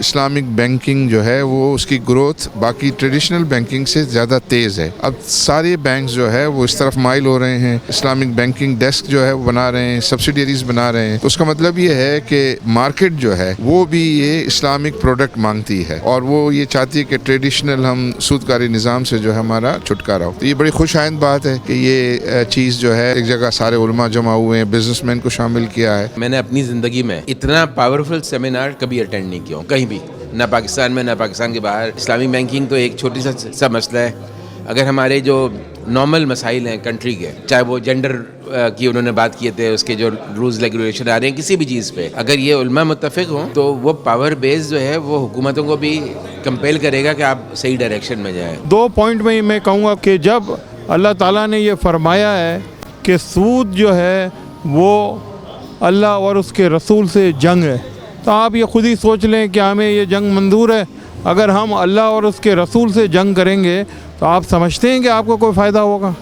Islamic banking جو ہے وہ اس کی گروتھ باقی ٹریڈیشنل بینکنگ سے زیادہ تیز ہے. اب سارے بینکس جو ہے وہ اس طرف مائل ہو رہے ہیں, اسلامک بینکنگ ڈیسک جو ہے وہ بنا رہے ہیں, سبسیڈیریز بنا رہے ہیں. تو اس کا مطلب یہ ہے کہ مارکیٹ جو ہے وہ بھی یہ اسلامک پروڈکٹ مانگتی ہے اور وہ یہ چاہتی ہے کہ ٹریڈیشنل ہم سودکاری نظام سے جو ہے ہمارا چھٹکارا ہو. تو یہ بڑی خوش آئند بات ہے کہ یہ چیز جو ہے ایک جگہ سارے علماء جمع ہوئے ہیں, بزنس مین کو شامل کیا ہے. میں نے اپنی زندگی میں اتنا پاورفل سیمینار کبھی اٹینڈ نہیں کیا ہوں کہیں بھی, نہ پاکستان میں نہ پاکستان کے باہر. اسلامی بینکنگ تو ایک چھوٹی سا مسئلہ ہے. اگر ہمارے جو نارمل مسائل ہیں کنٹری کے, چاہے وہ جینڈر کی انہوں نے بات کیے تھے, اس کے جو رولز ریگولیشن آ رہے ہیں کسی بھی چیز پہ, اگر یہ علماء متفق ہوں تو وہ پاور بیس جو ہے وہ حکومتوں کو بھی کمپیل کرے گا کہ آپ صحیح ڈائریکشن میں جائیں. 2 پوائنٹ میں کہوں گا کہ جب اللہ تعالیٰ نے یہ فرمایا ہے کہ سود جو ہے وہ اللہ اور اس کے رسول سے جنگ ہے, تو آپ یہ خود ہی سوچ لیں کہ ہمیں یہ جنگ منظور ہے. اگر ہم اللہ اور اس کے رسول سے جنگ کریں گے تو آپ سمجھتے ہیں کہ آپ کو کوئی فائدہ ہوگا؟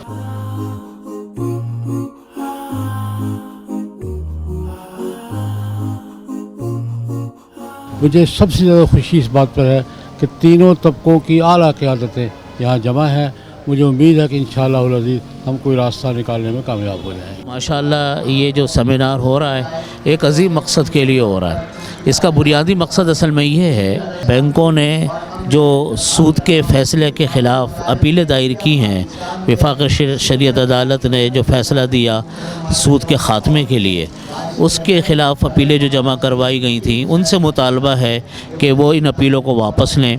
مجھے سب سے زیادہ خوشی اس بات پر ہے کہ تینوں طبقوں کی اعلیٰ قیادتیں یہاں جمع ہیں. مجھے امید ہے کہ انشاءاللہ العزیز ہم کوئی راستہ نکالنے میں کامیاب ہو جائیں. ماشاءاللہ یہ جو سیمینار ہو رہا ہے ایک عظیم مقصد کے لیے ہو رہا ہے. اس کا بنیادی مقصد اصل میں یہ ہے, بینکوں نے جو سود کے فیصلے کے خلاف اپیلیں دائر کی ہیں, وفاقی شریعت عدالت نے جو فیصلہ دیا سود کے خاتمے کے لیے, اس کے خلاف اپیلیں جو جمع کروائی گئی تھیں, ان سے مطالبہ ہے کہ وہ ان اپیلوں کو واپس لیں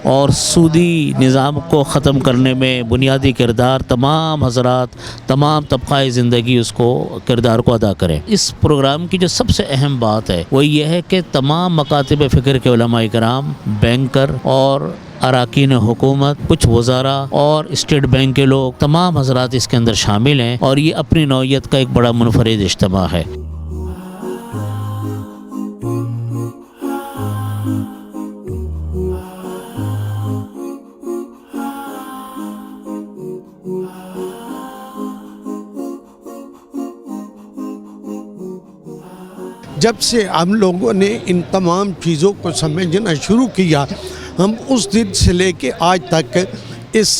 اور سودی نظام کو ختم کرنے میں بنیادی کردار تمام حضرات, تمام طبقہ زندگی اس کو کردار کو ادا کریں. اس پروگرام کی جو سب سے اہم بات ہے وہ یہ ہے کہ تمام مکاتب فکر کے علماء کرام, بینکر اور اراکین حکومت, کچھ وزراء اور اسٹیٹ بینک کے لوگ, تمام حضرات اس کے اندر شامل ہیں اور یہ اپنی نوعیت کا ایک بڑا منفرد اجتماع ہے. جب سے ہم لوگوں نے ان تمام چیزوں کو سمجھنا شروع کیا, ہم اس دن سے لے کے آج تک اس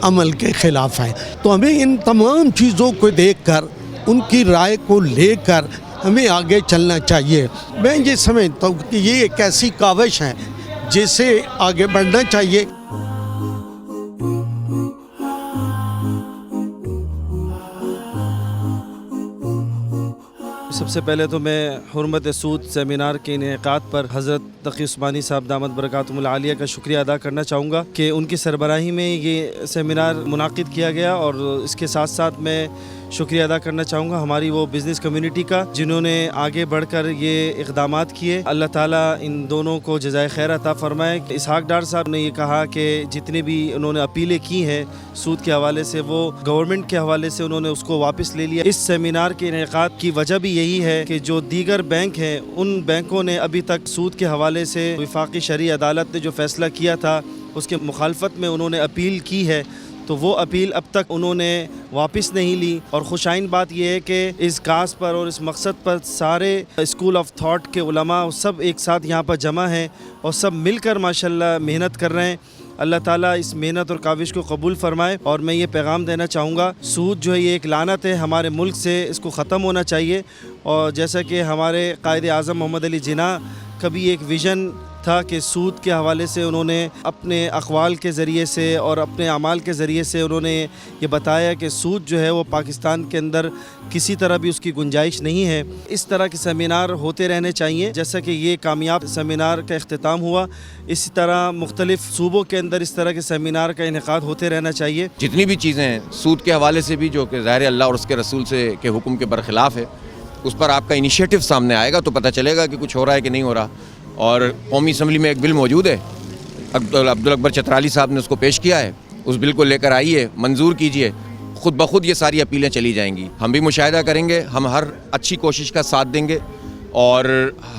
عمل کے خلاف ہیں. تو ہمیں ان تمام چیزوں کو دیکھ کر, ان کی رائے کو لے کر ہمیں آگے چلنا چاہیے. میں یہ سمجھتا ہوں کہ یہ ایک ایسی کاوش ہے جس سے آگے بڑھنا چاہیے. سب سے پہلے تو میں حرمت سود سیمینار کے انعقاد پر حضرت تقی عثمانی صاحب دامت برکاتہم العالیہ کا شکریہ ادا کرنا چاہوں گا کہ ان کی سربراہی میں یہ سیمینار منعقد کیا گیا, اور اس کے ساتھ ساتھ میں شکریہ ادا کرنا چاہوں گا ہماری وہ بزنس کمیونٹی کا جنہوں نے آگے بڑھ کر یہ اقدامات کیے. اللہ تعالیٰ ان دونوں کو جزائے خیر عطا فرمائے. اسحاق ڈار صاحب نے یہ کہا کہ جتنے بھی انہوں نے اپیلیں کی ہیں سود کے حوالے سے, وہ گورنمنٹ کے حوالے سے انہوں نے اس کو واپس لے لیا. اس سیمینار کے انعقاد کی وجہ بھی یہی ہے کہ جو دیگر بینک ہیں ان بینکوں نے ابھی تک سود کے حوالے سے وفاقی شرعی عدالت نے جو فیصلہ کیا تھا اس کے مخالفت میں انہوں نے اپیل کی ہے, تو وہ اپیل اب تک انہوں نے واپس نہیں لی. اور خوشائن بات یہ ہے کہ اس کاز پر اور اس مقصد پر سارے اسکول آف تھاٹ کے علماء سب ایک ساتھ یہاں پر جمع ہیں اور سب مل کر ماشاءاللہ محنت کر رہے ہیں. اللہ تعالیٰ اس محنت اور کاوش کو قبول فرمائے. اور میں یہ پیغام دینا چاہوں گا, سود جو ہے یہ ایک لعنت ہے ہمارے ملک سے, اس کو ختم ہونا چاہیے. اور جیسا کہ ہمارے قائد اعظم محمد علی جناح کا بھی ایک ویژن تھا کہ سود کے حوالے سے انہوں نے اپنے اقوال کے ذریعے سے اور اپنے اعمال کے ذریعے سے انہوں نے یہ بتایا کہ سود جو ہے وہ پاکستان کے اندر کسی طرح بھی اس کی گنجائش نہیں ہے. اس طرح کے سیمینار ہوتے رہنے چاہیے. جیسا کہ یہ کامیاب سیمینار کا اختتام ہوا, اسی طرح مختلف صوبوں کے اندر اس طرح کے سیمینار کا انعقاد ہوتے رہنا چاہیے. جتنی بھی چیزیں ہیں سود کے حوالے سے بھی جو کہ ظاہر اللہ اور اس کے رسول سے کے حکم کے برخلاف ہے, اس پر آپ کا انیشیٹو سامنے آئے گا تو پتہ چلے گا کہ کچھ ہو رہا ہے کہ نہیں ہو رہا. اور قومی اسمبلی میں ایک بل موجود ہے, عبدالاکبر چترالی صاحب نے اس کو پیش کیا ہے, اس بل کو لے کر آئیے, منظور کیجئے, خود بخود یہ ساری اپیلیں چلی جائیں گی. ہم بھی مشاہدہ کریں گے, ہم ہر اچھی کوشش کا ساتھ دیں گے اور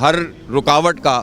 ہر رکاوٹ کا